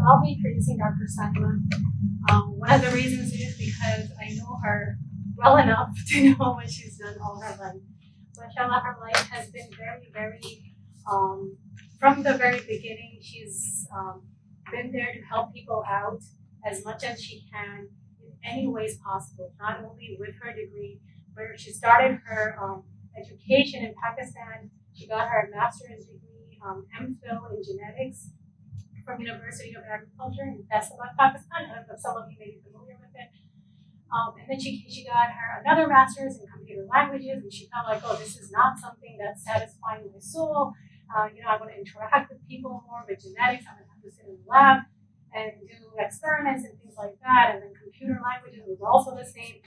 I'll be introducing Dr. Saima. One of the reasons is because I know her well enough to know what she's done all her life. Mashallah, her life has been very, very, from the very beginning, she's been there to help people out as much as she can in any ways possible, not only with her degree, where she started her education in Pakistan. She got her master's degree, MPhil in genetics from University of Agriculture in Faisalabad, Pakistan. I don't know if some of you may be familiar with it. And then she got her another master's in computer languages, and she felt like, oh, this is not something that's satisfying my soul. I want to interact with people more with genetics. I'm going to have to sit in the lab and do experiments and things like that. And then computer languages was also the same.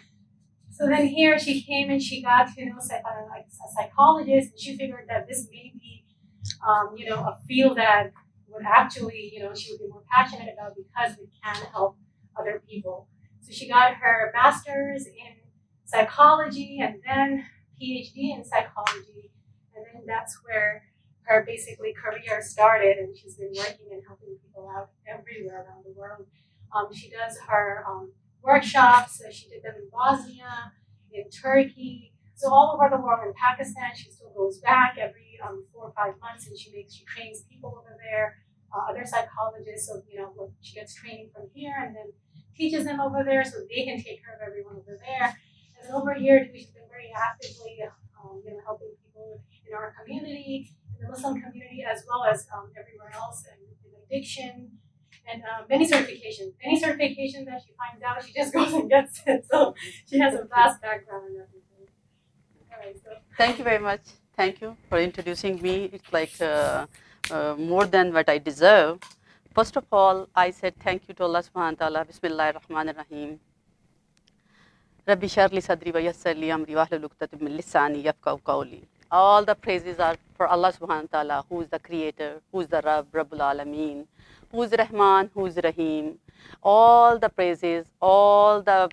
So then here she came and she got to know like a psychologist, and she figured that this may be, a field that would actually, she would be more passionate about because we can help other people. So she got her master's in psychology and then PhD in psychology, and then that's where her basically career started, and she's been working and helping people out everywhere around the world. She does her workshops. So she did them in Bosnia, in Turkey, so all over the world. In Pakistan, she still goes back every 4 or 5 months, and she trains people over there, other psychologists. So she gets training from here and then teaches them over there, so they can take care of everyone over there. And then over here, she's been very actively, helping people in our community, in the Muslim community, as well as everywhere else, and in addiction. And many certifications. Any certification that she finds out, she just goes and gets it. So she has a vast background in everything. All right, so. Thank you very much. Thank you for introducing me. It's like more than what I deserve. First of all, I said thank you to Allah subhanahu wa ta'ala. Bismillahir Rahmanir Rahim. Rabbi sharli sadri wa yassir li amri wahlul 'uqdatam min lisani yafqahu qawli. All the praises are for Allah subhanahu wa ta'ala, who is the creator, who is the Rabbul Alameen, who is Rahman, who is Rahim. All the praises, all the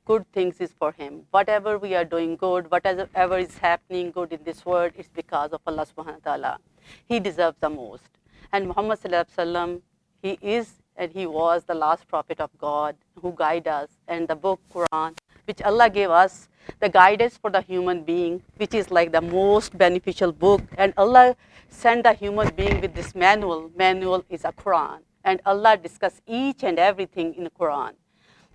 good things is for him. Whatever we are doing good, whatever is happening good in this world, it's because of Allah subhanahu wa ta'ala. He deserves the most. And Muhammad sallallahu alaihi wasallam, he is and he was the last prophet of God who guide us, and the book Quran, which Allah gave us, the guidance for the human being, which is like the most beneficial book. And Allah sent the human being with this manual. Manual is a Quran, and Allah discussed each and everything in the Quran.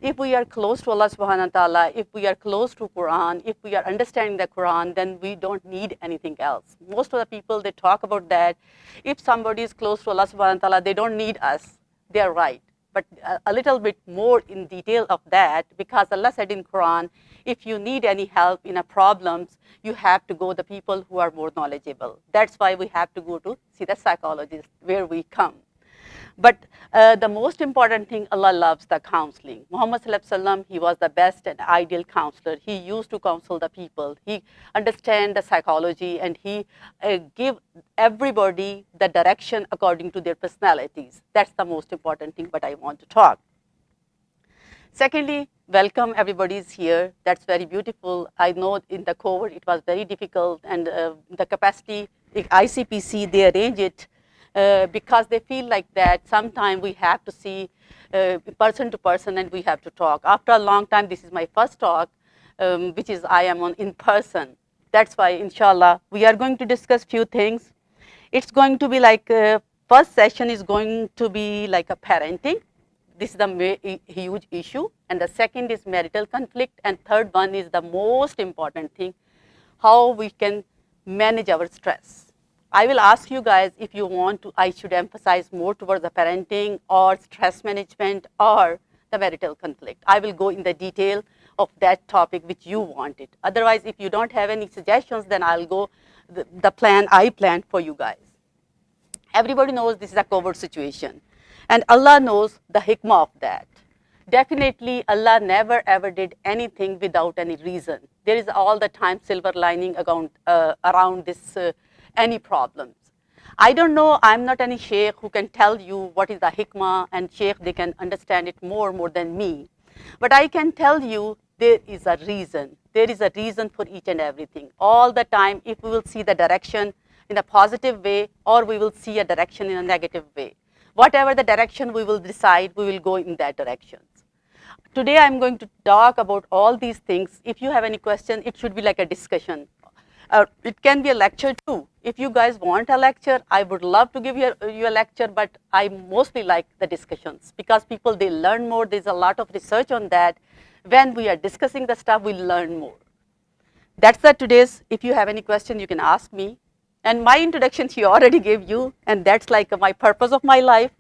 If we are close to Allah subhanahu wa ta'ala, if we are close to Quran, if we are understanding the Quran, then we don't need anything else. Most of the people, they talk about that. If somebody is close to Allah subhanahu wa ta'ala, they don't need us. They are right. But a little bit more in detail of that, because Allah said in Quran, if you need any help in a problems, you have to go to the people who are more knowledgeable. That's why we have to go to see the psychologist where we come. But the most important thing, Allah loves the counseling. Muhammad sallallahu alaihi wasallam, he was the best and ideal counselor. He used to counsel the people. He understand the psychology, and he give everybody the direction according to their personalities. That's the most important thing, but I want to talk. Secondly, welcome, everybody is here. That's very beautiful. I know in the COVID it was very difficult, and the capacity, ICPC, they arrange it because they feel like that sometimes we have to see person to person and we have to talk. After a long time, this is my first talk, which is I am on in person. That's why, inshallah, we are going to discuss few things. It's going to be like, first session is going to be like a parenting. This is the huge issue. And the second is marital conflict. And third one is the most important thing, how we can manage our stress. I will ask you guys if you want to, I should emphasize more towards the parenting or stress management or the marital conflict. I will go in the detail of that topic which you wanted. Otherwise, if you don't have any suggestions, then I'll go the plan I planned for you guys. Everybody knows this is a COVID situation, and Allah knows the hikmah of that. Definitely, Allah never ever did anything without any reason. There is all the time silver lining around this any problems. I don't know, I'm not any sheikh who can tell you what is the hikmah, and sheikh, they can understand it more than me. But I can tell you there is a reason. There is a reason for each and everything. All the time, if we will see the direction in a positive way, or we will see a direction in a negative way. Whatever the direction we will decide, we will go in that direction. Today I'm going to talk about all these things. If you have any question, it should be like a discussion. It can be a lecture too. If you guys want a lecture, I would love to give you a lecture, but I mostly like the discussions because people, they learn more. There's a lot of research on that. When we are discussing the stuff, we learn more. That's the today's. If you have any question, you can ask me. And my introduction she already gave you, and that's like my purpose of my life.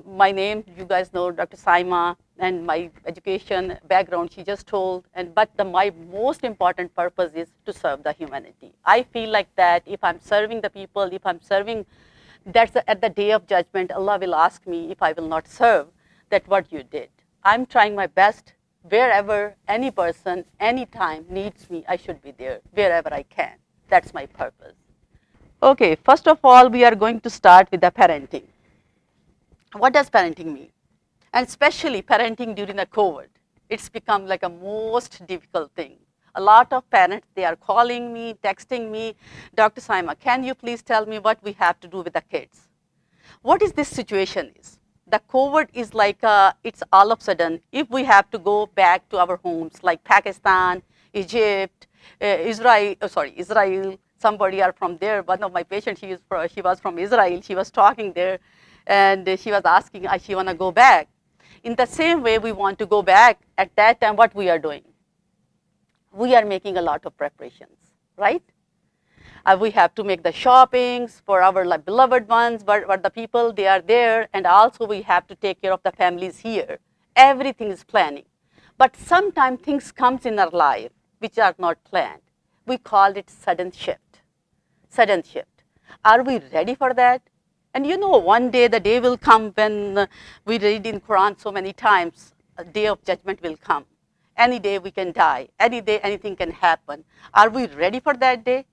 My name, you guys know, Dr. Saima, and my education background she just told. But my most important purpose is to serve the humanity. I feel like that if I'm serving the people, if I'm serving, at the day of judgment, Allah will ask me if I will not serve, that what you did. I'm trying my best. Wherever any person, anytime needs me, I should be there, wherever I can. That's my purpose. Okay, first of all, we are going to start with the parenting. What does parenting mean? And especially parenting during the COVID. It's become like a most difficult thing. A lot of parents, they are calling me, texting me, Dr. Saima, can you please tell me what we have to do with the kids? What is this situation is? The COVID is like, it's all of a sudden, if we have to go back to our homes, like Pakistan, Egypt, Israel, somebody are from there. One of my patients, she was from Israel, she was talking there, and she was asking, she want to go back. In the same way, we want to go back. At that time, what we are doing? We are making a lot of preparations, right? We have to make the shoppings for our beloved ones, but the people, they are there, and also we have to take care of the families here. Everything is planning. But sometimes things comes in our life which are not planned. We call it sudden shift. Sudden shift. Are we ready for that? And you know, one day, the day will come when we read in Quran so many times, a day of judgment will come. Any day we can die. Any day, anything can happen. Are we ready for that day?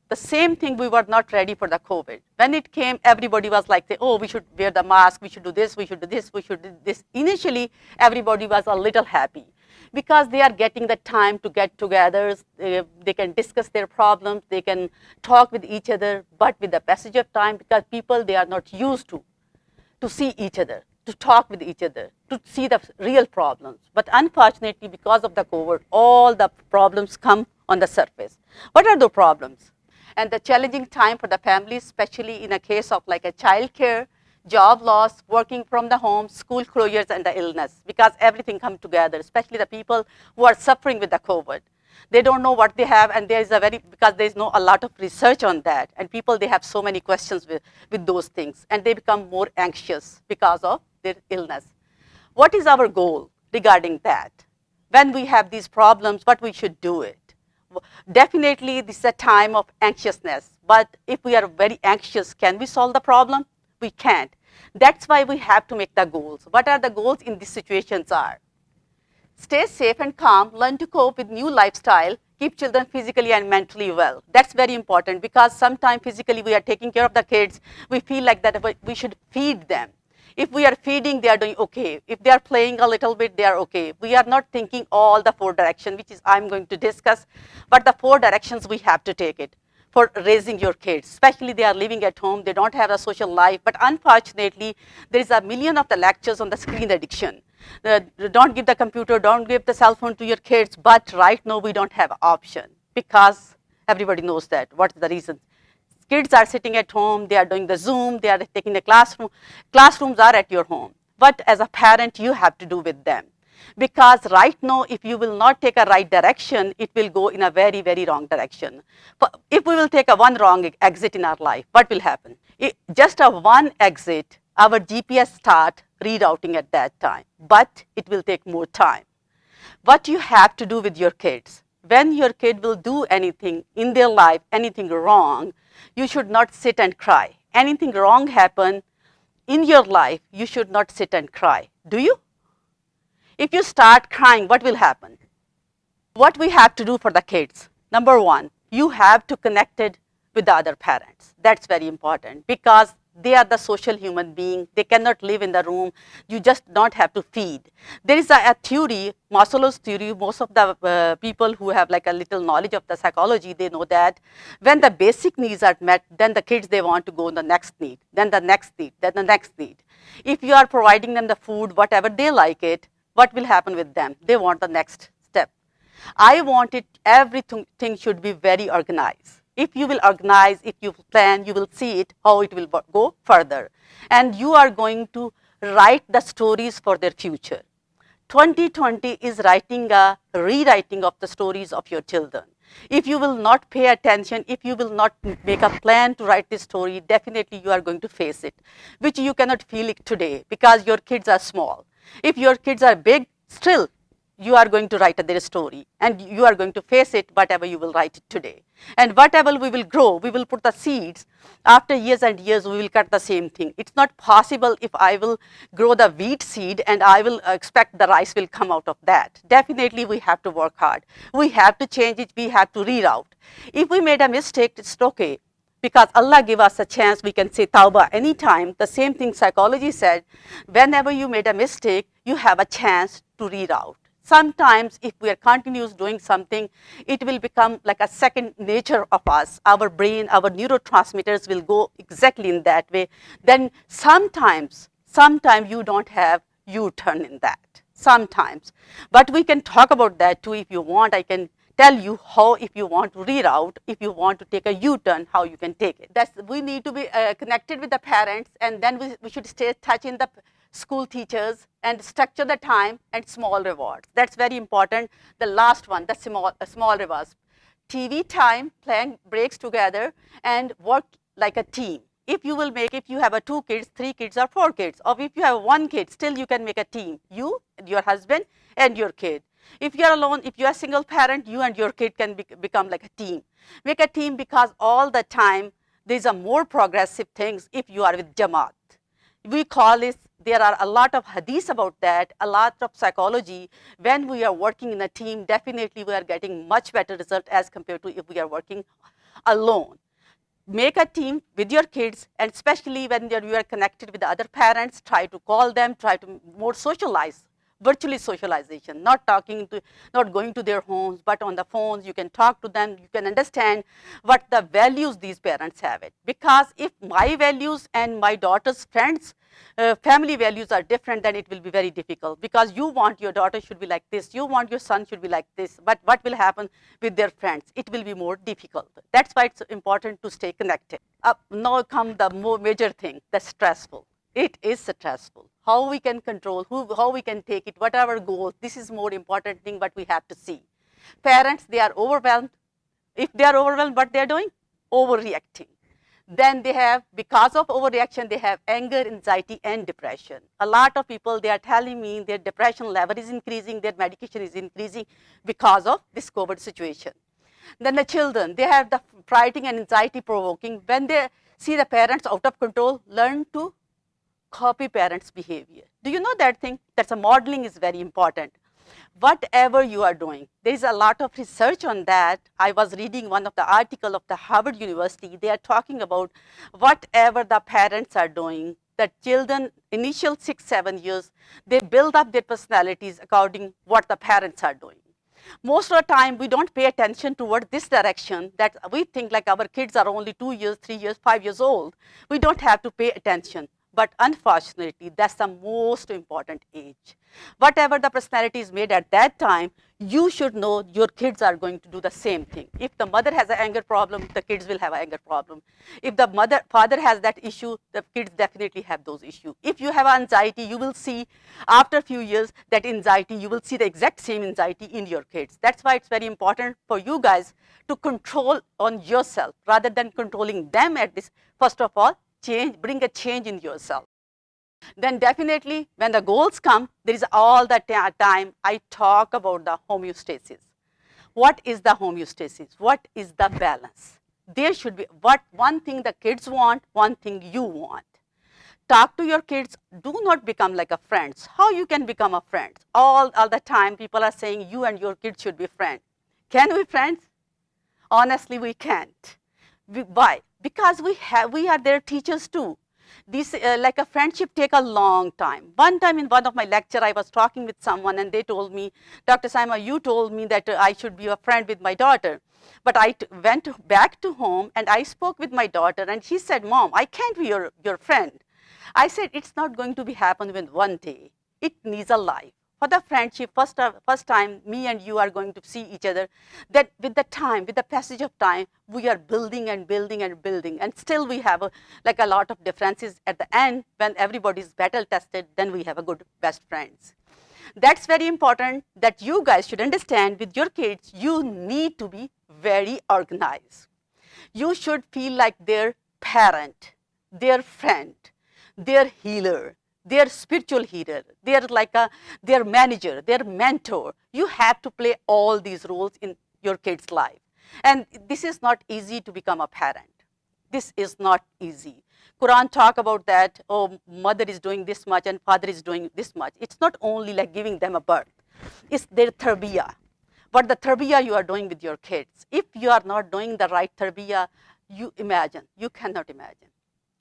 The same thing, we were not ready for the COVID. When it came, everybody was like, oh, we should wear the mask, we should do this, we should do this, we should do this. Initially, everybody was a little happy because they are getting the time to get together. They can discuss their problems, they can talk with each other, but with the passage of time, because people, they are not used to see each other, to talk with each other, to see the real problems. But unfortunately, because of the COVID, all the problems come on the surface. What are the problems? And the challenging time for the families, especially in a case of like a child care, job loss, working from the home, school closures, and the illness, because everything comes together, especially the people who are suffering with the COVID. They don't know what they have, and there is because there is no a lot of research on that, and people, they have so many questions with those things, and they become more anxious because of their illness. What is our goal regarding that? When we have these problems, what we should do it? Definitely, this is a time of anxiousness, but if we are very anxious, can we solve the problem? We can't. That's why we have to make the goals. What are the goals in these situations are? Stay safe and calm, learn to cope with new lifestyle, keep children physically and mentally well. That's very important, because sometimes physically we are taking care of the kids, we feel like that we should feed them. If we are feeding, they are doing okay. If they are playing a little bit, they are okay. We are not thinking all the 4 directions, which is I'm going to discuss, but the 4 directions we have to take it for raising your kids. Especially they are living at home, they don't have a social life, but unfortunately, there is a million of the lectures on the screen addiction. Don't give the computer, don't give the cell phone to your kids, but right now we don't have an option, because everybody knows that. What is the reason? Kids are sitting at home, they are doing the Zoom, they are taking the classroom. Classrooms are at your home. What as a parent you have to do with them? Because right now, if you will not take a right direction, it will go in a very, very wrong direction. If we will take a one wrong exit in our life, what will happen? Just a one exit, our GPS start rerouting at that time, but it will take more time. What you have to do with your kids, when your kid will do anything in their life, anything wrong, you should not sit and cry. Anything wrong happen in your life, you should not sit and cry. Do you? If you start crying, what will happen? What we have to do for the kids? Number one, you have to connect it with the other parents. That's very important, because They are the social human being. They cannot live in the room. You just don't have to feed. There is a theory, Maslow's theory. Most of the people who have like a little knowledge of the psychology, they know that when the basic needs are met, then the kids, they want to go on the next need, then the next need, then the next need. If you are providing them the food, whatever they like it, what will happen with them? They want the next step. I want it, everything should be very organized. If you will organize, if you plan, you will see it, how it will go further. And you are going to write the stories for their future. 2020 is writing a rewriting of the stories of your children. If you will not pay attention, if you will not make a plan to write this story, definitely you are going to face it, which you cannot feel it today because your kids are small. If your kids are big, still you are going to write their story and you are going to face it, whatever you will write it today. And whatever we will grow, we will put the seeds. After years and years, we will cut the same thing. It's not possible if I will grow the wheat seed and I will expect the rice will come out of that. Definitely we have to work hard. We have to change it. We have to reroute. If we made a mistake, it's okay. Because Allah give us a chance, we can say tawbah anytime. The same thing psychology said, whenever you made a mistake, you have a chance to reroute. Sometimes if we are continuous doing something, it will become like a second nature of us. Our brain, our neurotransmitters will go exactly in that way. Then sometimes you don't have U-turn in that, sometimes. But we can talk about that too if you want. I can tell you how, if you want to reroute, if you want to take a U-turn, how you can take it. We need to be connected with the parents, and then we should stay touching the school teachers and structure the time and small rewards. That's very important. The last one, the small rewards. TV time, plan breaks together and work like a team. If you will make, if you have 2 kids, 3 kids or 4 kids, or if you have 1 kid, still you can make a team. You, your husband and your kid. If you are alone, if you are a single parent, you and your kid can become like a team. Make a team because all the time these are more progressive things if you are with Jamaat. We call this, there are a lot of hadith about that, a lot of psychology. When we are working in a team, definitely we are getting much better result as compared to if we are working alone. Make a team with your kids, and especially when you are connected with the other parents, try to call them, try to more socialize. Virtually socialization, not going to their homes, but on the phones, you can talk to them, you can understand what the values these parents have it. Because if my values and my daughter's friends, family values are different, then it will be very difficult. Because you want your daughter should be like this, you want your son should be like this, but what will happen with their friends? It will be more difficult. That's why it's important to stay connected. Now come the more major thing, the stressful. It is stressful. How we can control, how we can take it, what are our goals, this is more important thing what we have to see. Parents, they are overwhelmed. If they are overwhelmed, what they are doing? Overreacting. Then they have, because of overreaction, they have anger, anxiety and depression. A lot of people, they are telling me their depression level is increasing, their medication is increasing because of this COVID situation. Then the children, they have the frightened and anxiety provoking. When they see the parents out of control, learn to copy parents' behavior. Do you know that thing? That's a modeling is very important. Whatever you are doing, there is a lot of research on that. I was reading one of the article of the Harvard University. They are talking about whatever the parents are doing, the children, initial 6-7 years, they build up their personalities according what the parents are doing. Most of the time, we don't pay attention toward this direction, that we think like our kids are only 2 years, 3 years, 5 years old. We don't have to pay attention. But unfortunately, that's the most important age. Whatever the personality is made at that time, you should know your kids are going to do the same thing. If the mother has an anger problem, the kids will have an anger problem. If the father has that issue, the kids definitely have those issues. If you have anxiety, you will see after a few years that anxiety, you will see the exact same anxiety in your kids. That's why it's very important for you guys to control on yourself rather than controlling them at this. First of all, bring a change in yourself. Then definitely when the goals come, there is all the time I talk about the homeostasis. What is the homeostasis? What is the balance? There should be one thing the kids want, one thing you want. Talk to your kids. Do not become like a friends. How you can become a friend? All the time people are saying you and your kids should be friends. Can we friends? Honestly, we can't. Why? Because we are their teachers too. This like a friendship take a long time. One time in one of my lecture, I was talking with someone and they told me, Dr. Saima, you told me that I should be a friend with my daughter. But I went back to home and I spoke with my daughter and she said, Mom, I can't be your friend. I said, it's not going to be happen in one day. It needs a life. For the friendship, first time me and you are going to see each other, that with the time, with the passage of time, we are building and building and building. And still we have like a lot of differences at the end. When everybody is battle tested, then we have a good best friends. That's very important that you guys should understand with your kids, you need to be very organized. You should feel like their parent, their friend, their healer, their spiritual healer, their manager, their mentor. You have to play all these roles in your kid's life. And this is not easy to become a parent. This is not easy. Quran talk about that, oh, mother is doing this much and father is doing this much. It's not only like giving them a birth. It's their tarbiyah. But the tarbiyah you are doing with your kids. If you are not doing the right tarbiyah, you cannot imagine.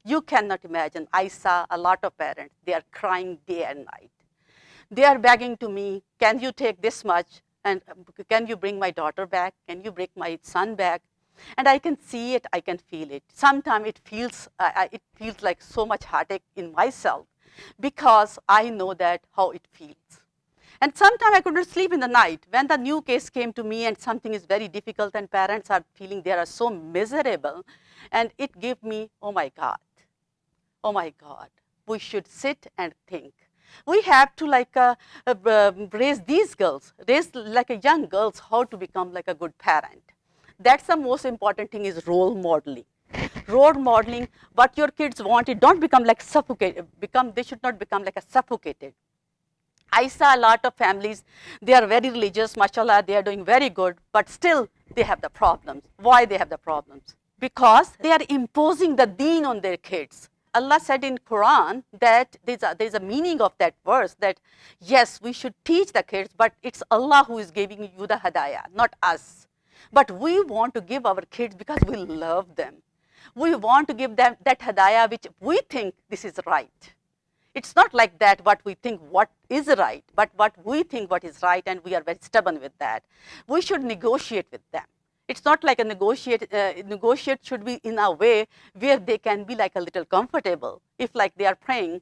You cannot imagine. I saw a lot of parents, they are crying day and night. They are begging to me, can you take this much? And can you bring my daughter back? Can you bring my son back? And I can see it, I can feel it. Sometimes it feels like so much heartache in myself because I know that how it feels. And sometimes I couldn't sleep in the night when the new case came to me and something is very difficult and parents are feeling they are so miserable. And it gave me, oh my God, we should sit and think. We have to raise these girls, raise like a young girls how to become like a good parent. That's the most important thing is role modeling. Role modeling, what your kids want, it don't become like suffocated, they should not become like a suffocated. I saw a lot of families, they are very religious, mashallah, they are doing very good, but still they have the problems. Why they have the problems? Because they are imposing the deen on their kids. Allah said in Quran that there's a meaning of that verse that yes, we should teach the kids, but it's Allah who is giving you the hadayah, not us. But we want to give our kids because we love them. We want to give them that hadayah which we think this is right. It's not like that what we think what is right, but what we think what is right, and we are very stubborn with that. We should negotiate with them. It's not like a negotiate should be in a way where they can be like a little comfortable. If like they are praying,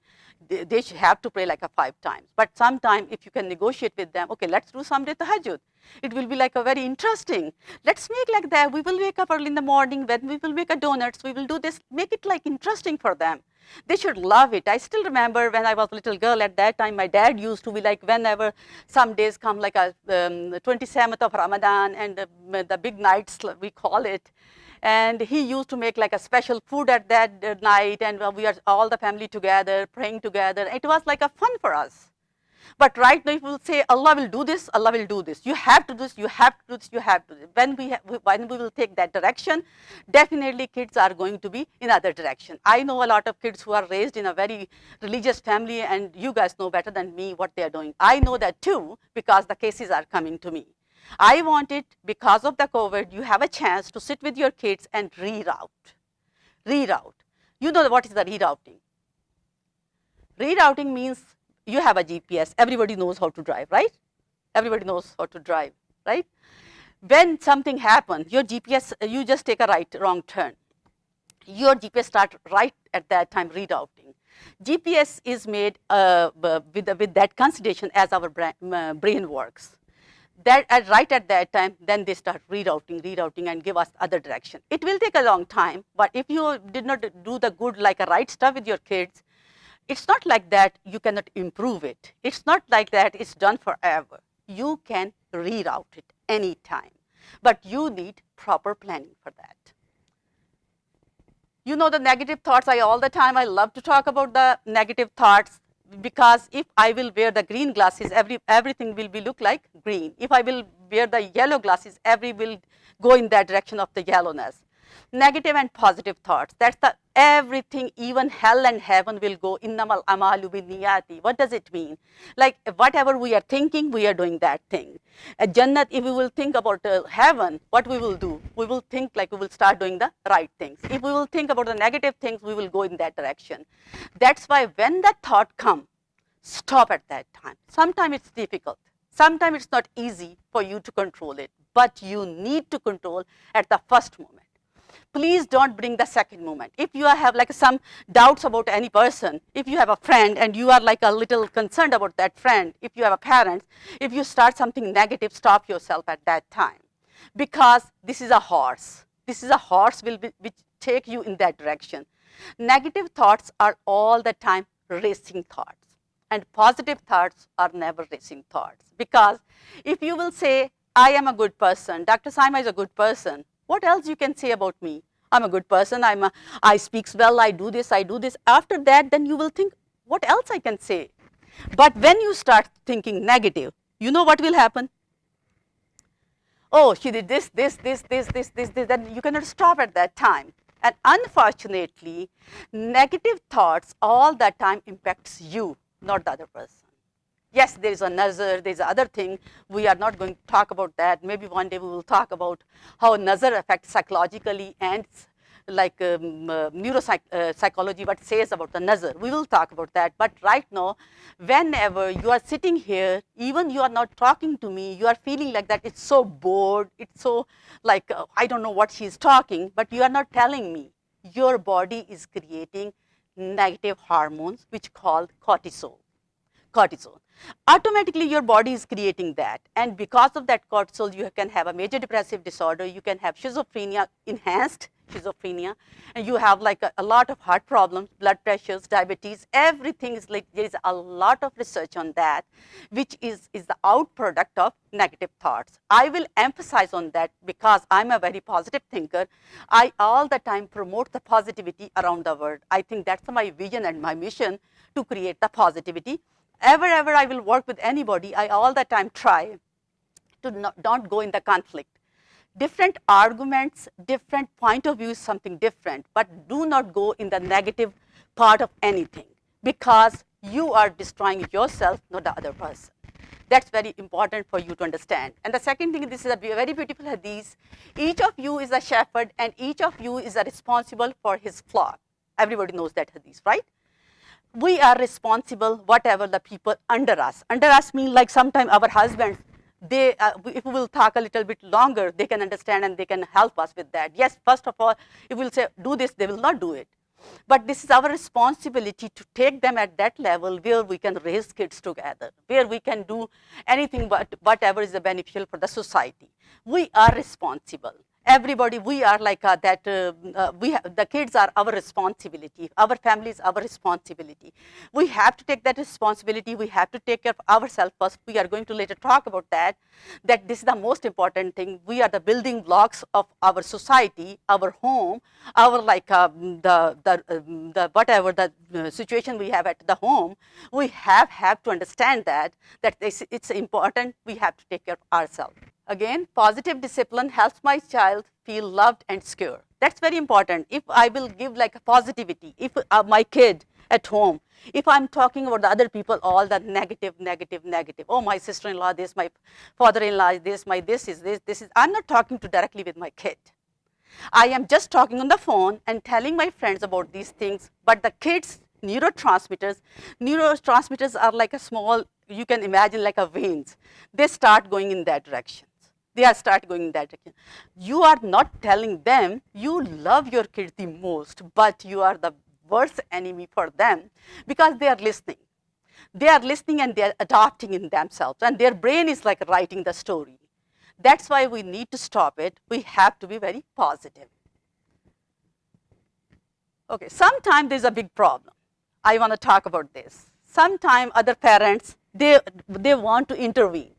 they should have to pray like a 5 times. But sometime if you can negotiate with them, okay, let's do some day tahajjud. It will be like a very interesting. Let's make like that. We will wake up early in the morning. When we will make a donuts, we will do this. Make it like interesting for them. They should love it. I still remember when I was a little girl at that time, my dad used to be like, whenever some days come like a 27th of Ramadan and the big nights, we call it. And he used to make like a special food at that night, and we are all the family together, praying together. It was like a fun for us. But right now, if we will say, Allah will do this, Allah will do this. You have to do this, you have to do this, you have to do this. When we will take that direction, definitely kids are going to be in other direction. I know a lot of kids who are raised in a very religious family, and you guys know better than me what they are doing. I know that too, because the cases are coming to me. I want it, because of the COVID, you have a chance to sit with your kids and reroute. Reroute. You know what is the rerouting? Rerouting means you have a GPS. Everybody knows how to drive, right? Everybody knows how to drive, right? When something happens, your GPS, you just take a wrong turn. Your GPS starts right at that time rerouting. GPS is made with that consideration as our brain works. Right at that time, then they start rerouting and give us other direction. It will take a long time, but if you did not do the good, like a right stuff with your kids, it's not like that you cannot improve it. It's not like that it's done forever. You can reroute it anytime, but you need proper planning for that. You know the negative thoughts, I love to talk about the negative thoughts, because if I will wear the green glasses, everything will be look like green. If I will wear the yellow glasses, will go in that direction of the yellowness. Negative and positive thoughts, that's the everything, even hell and heaven will go, innamal amalu binniyati. What does it mean? Like whatever we are thinking, we are doing that thing. At Jannat, if we will think about heaven, what we will do? We will think like we will start doing the right things. If we will think about the negative things, we will go in that direction. That's why when that thought comes, stop at that time. Sometimes it's difficult. Sometimes it's not easy for you to control it, but you need to control at the first moment. Please don't bring the second moment. If you have like some doubts about any person, if you have a friend and you are like a little concerned about that friend, if you have a parent, if you start something negative, stop yourself at that time. Because this is a horse. This is a horse which take you in that direction. Negative thoughts are all the time racing thoughts. And positive thoughts are never racing thoughts. Because if you will say, I am a good person, Dr. Saima is a good person, what else you can say about me? I'm a good person, I speak well, I do this. After that, then you will think, what else I can say? But when you start thinking negative, you know what will happen? Oh, she did this, then you cannot stop at that time. And unfortunately, negative thoughts all the time impacts you, not the other person. Yes, there is a nazar, there is other thing. We are not going to talk about that. Maybe one day we will talk about how nazar affects psychologically and like neuropsychology, what says about the nazar. We will talk about that. But right now, whenever you are sitting here, even you are not talking to me, you are feeling like that it's so bored, it's so like, I don't know what she's talking, but you are not telling me. Your body is creating negative hormones, which called cortisol. Automatically your body is creating that, and because of that cortisol you can have a major depressive disorder, you can have schizophrenia, enhanced schizophrenia, and you have like a lot of heart problems, blood pressures, diabetes, everything is like, there is a lot of research on that, which is the outproduct of negative thoughts. I will emphasize on that because I'm a very positive thinker. I all the time promote the positivity around the world. I think that's my vision and my mission, to create the positivity. Ever I will work with anybody, I all the time try to don't go in the conflict. Different arguments, different point of view is something different, but do not go in the negative part of anything, because you are destroying yourself, not the other person. That's very important for you to understand. And the second thing, this is a very beautiful hadith. Each of you is a shepherd and each of you is responsible for his flock. Everybody knows that hadith, right? We are responsible, whatever the people under us. Under us means like sometimes our husbands, they, if we will talk a little bit longer, they can understand and they can help us with that. Yes, first of all, if we'll say, do this, they will not do it. But this is our responsibility to take them at that level where we can raise kids together, where we can do anything but whatever is beneficial for the society. We are responsible. Everybody, we are like that, the kids are our responsibility, our family is our responsibility. We have to take that responsibility, we have to take care of ourselves first. We are going to later talk about that this is the most important thing. We are the building blocks of our society, our home, our like the whatever the situation we have at the home. We have to understand that it's important, we have to take care of ourselves. Again, positive discipline helps my child feel loved and secure. That's very important. If I will give like a positivity, if my kid at home, if I'm talking about the other people, all the negative, oh, my sister-in-law this, my father-in-law this, my this is, I'm not talking to directly with my kid. I am just talking on the phone and telling my friends about these things, but the kids' neurotransmitters are like a small, you can imagine like a veins. They start going in that direction. You are not telling them you love your kids the most, but you are the worst enemy for them, because they are listening. They are listening and they are adopting in themselves, and their brain is like writing the story. That's why we need to stop it. We have to be very positive. Okay, sometimes there's a big problem. I want to talk about this. Sometimes other parents, they want to intervene.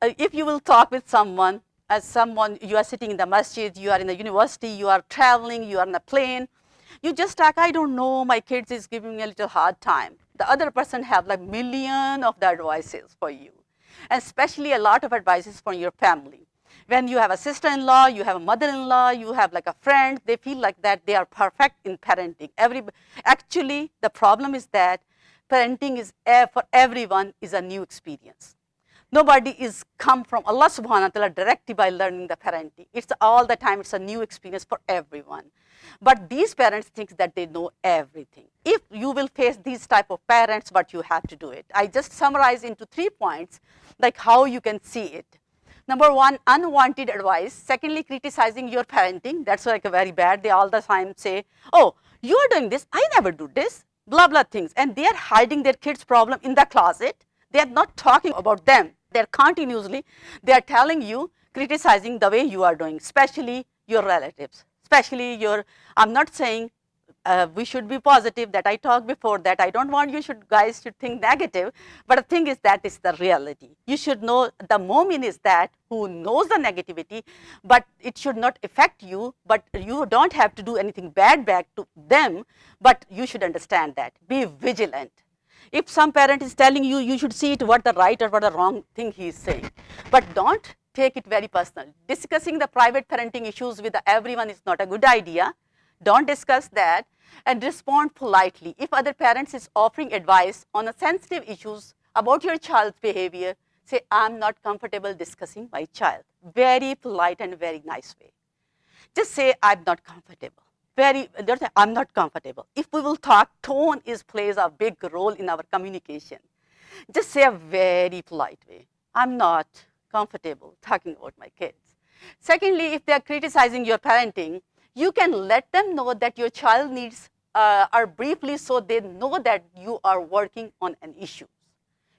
If you will talk with someone, you are sitting in the masjid, you are in the university, you are traveling, you are on a plane, you just talk, I don't know, my kids is giving me a little hard time. The other person have like million of the advices for you, and especially a lot of advices from your family. When you have a sister-in-law, you have a mother-in-law, you have like a friend, they feel like that they are perfect in parenting. Actually, the problem is that parenting is for everyone is a new experience. Nobody is come from Allah subhanahu wa ta'ala directly by learning the parenting. It's all the time, it's a new experience for everyone. But these parents think that they know everything. If you will face these type of parents, but you have to do it. I just summarize into 3 points, like how you can see it. Number 1, unwanted advice. Secondly, criticizing your parenting. That's like a very bad. They all the time say, oh, you are doing this, I never do this, blah, blah things. And they are hiding their kids' problem in the closet. They are not talking about them. They're continuously, they are telling you, criticizing the way you are doing, especially your relatives, especially your, I'm not saying we should be positive, that I talked before, that I don't want you guys should think negative, but the thing is that is the reality. You should know the moment is that who knows the negativity, but it should not affect you, but you don't have to do anything bad back to them, but you should understand that. Be vigilant. If some parent is telling you, you should see it what the right or what the wrong thing he is saying. But don't take it very personal. Discussing the private parenting issues with everyone is not a good idea. Don't discuss that and respond politely. If other parents is offering advice on a sensitive issues about your child's behavior, say, I'm not comfortable discussing my child. Very polite and very nice way. Just say, I'm not comfortable. I'm not comfortable. If we will talk, tone plays a big role in our communication. Just say a very polite way. I'm not comfortable talking about my kids. Secondly, if they are criticizing your parenting, you can let them know that your child needs are briefly so they know that you are working on an issue.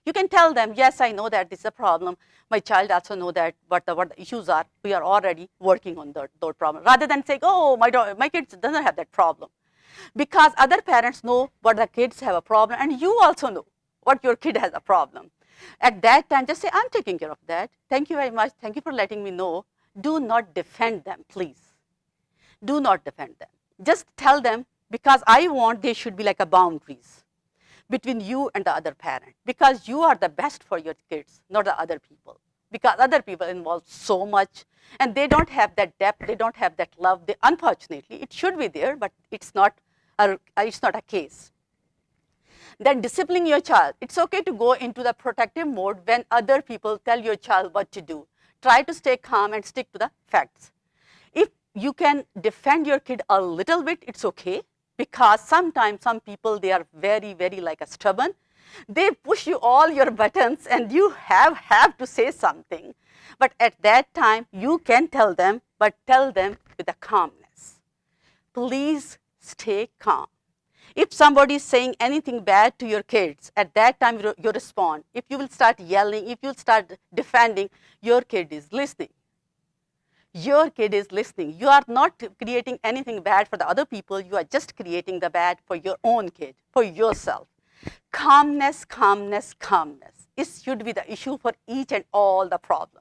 You can tell them, yes, I know that this is a problem. My child also know that what the issues are. We are already working on that problem. Rather than saying, oh, my kids doesn't have that problem. Because other parents know what the kids have a problem, and you also know what your kid has a problem. At that time, just say, I'm taking care of that. Thank you very much. Thank you for letting me know. Do not defend them, please. Do not defend them. Just tell them, because I want there should be like a boundaries between you and the other parent, because you are the best for your kids, not the other people. Because other people involve so much, and they don't have that depth, they don't have that love. Unfortunately, it should be there, but it's not a case. Then disciplining your child. It's okay to go into the protective mode when other people tell your child what to do. Try to stay calm and stick to the facts. If you can defend your kid a little bit, it's okay. Because sometimes some people, they are very, very like a stubborn. They push you all your buttons and you have to say something. But at that time, you can tell them, but tell them with a calmness. Please stay calm. If somebody is saying anything bad to your kids, at that time you respond. If you will start yelling, if you start defending, your kid is listening. Your kid is listening. You are not creating anything bad for the other people. You are just creating the bad for your own kid, for yourself. Calmness, calmness, calmness. It should be the issue for each and all the problems.